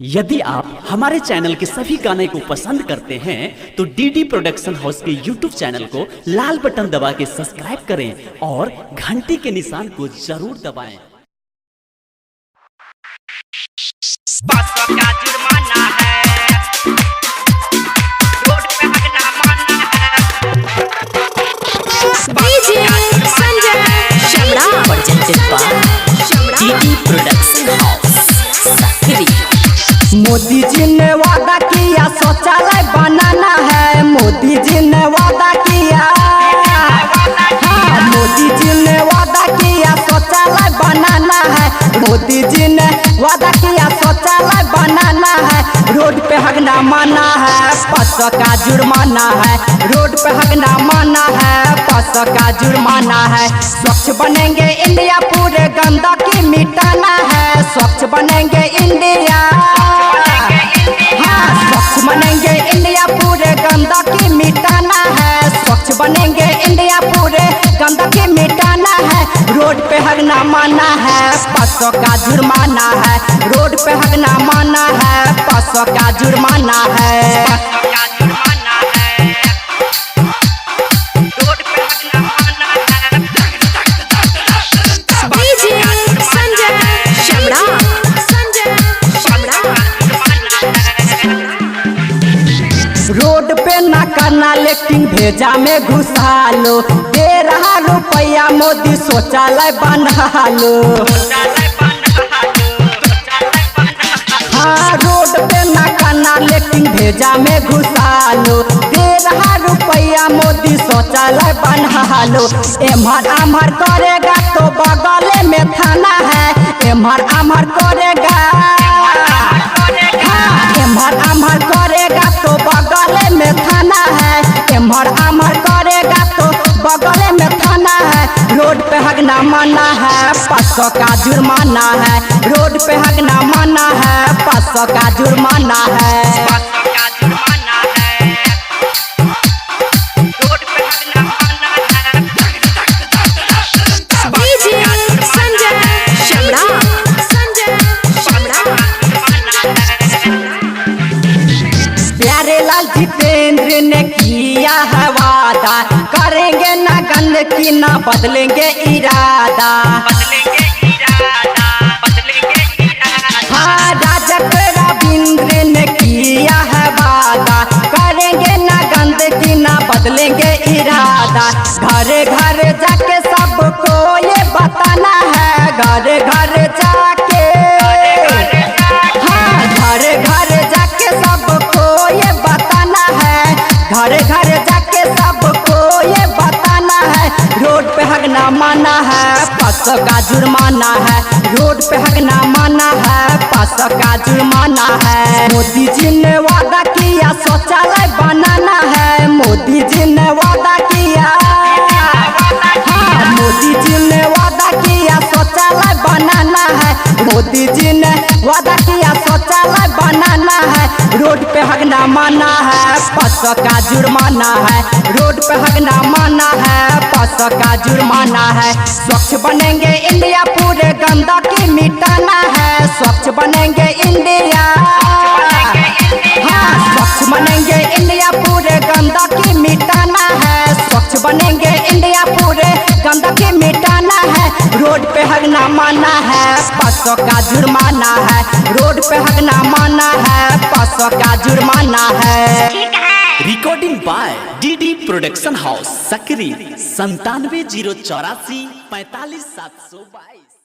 यदि आप हमारे चैनल के सभी गाने को पसंद करते हैं तो डीडी प्रोडक्शन हाउस के यूट्यूब चैनल को लाल बटन दबा के सब्सक्राइब करें और घंटी के निशान को जरूर दबाएं। मोदी जी ने वादा किया शौचालय बनाना है। मोदी जी ने वादा किया, हाँ, मोदी जी ने वादा किया शौचालय बनाना है। मोदी जी ने वादा किया शौचालय बनाना है। रोड पे हगना माना है, 500 का जुर्माना है। रोड पे हगना माना है, 500 का जुर्माना है। स्वच्छ बनेंगे इंडिया, पूरे गंदगी मिटाना है। स्वच्छ बनेंगे इंडिया, स्वच्छ बनेंगे इंडिया, पूरे गंदगी मिटाना है। स्वच्छ बनेंगे इंडिया, पूरे गंदगी मिटाना है। रोड पे हगना माना है, 500 का जुर्माना है। रोड पे हगना माना है, 500 का जुर्माना है। रोड पे ना करना लेकिन भेजा में घुसा लो। दे रहा रुपया मोदी शौचालय बना लो। हाँ, रोड पे ना करना लेकिन भेजा में घुसा लो। दे रहा रुपया मोदी शौचालय बना लो। एमहर आमहर करेगा तो बगल में थाना है। एमहर आमहर करेगा, एमहर आमहर करेगा तो बगल में थाना है। एमहर आमहर करेगा तो बगल में थाना है। रोड पे हगना माना है, 500 का जुर्माना है। रोड पे हगना माना है, 500 का जुर्माना है। जितेंद्र ने किया है वादा, करेंगे ना गंदगी ना बदलेंगे इरादा। हाँ, राजक रविंद्र ने किया है वादा, करेंगे ना गंदगी ना बदलेंगे इरादा। घरे घरे जाके सबको ये बताना है। घरे घरे जाके, हाँ, घरे घरे जाके सबको ये बताना है। घरे घरे जाके सबको ये बताना है। रोड पे हगना माना है, 500 का जुर्माना है। रोड पे हगना माना है, 500 का जुर्माना है। मोदी जी ने वादा किया शौचालय बनाना है। मोदी जी ने वादा किया, हाँ, मोदी जी ने वादा किया शौचालय बनाना है। मोदी जी ने वादा किया शौचालय बनाना है। रोड पे हगना माना है, 500 का जुर्माना है। रोड पे हगना माना है, 500 का जुर्माना है। स्वच्छ बनेंगे इंडिया, पूरे गंदगी मिटाना है। स्वच्छ बनेंगे इंडिया, हाँ, स्वच्छ बनेंगे इंडिया, पूरे गंदगी मिटाना है। स्वच्छ बनेंगे इंडिया, पूरे गंदगी मिटाना है। रोड पे हगना माना है, 500 का जुर्माना है। रोड पे हगना माना है, 500 का जुर्माना है। Recording by DD production house Sakri 97 084 45 722।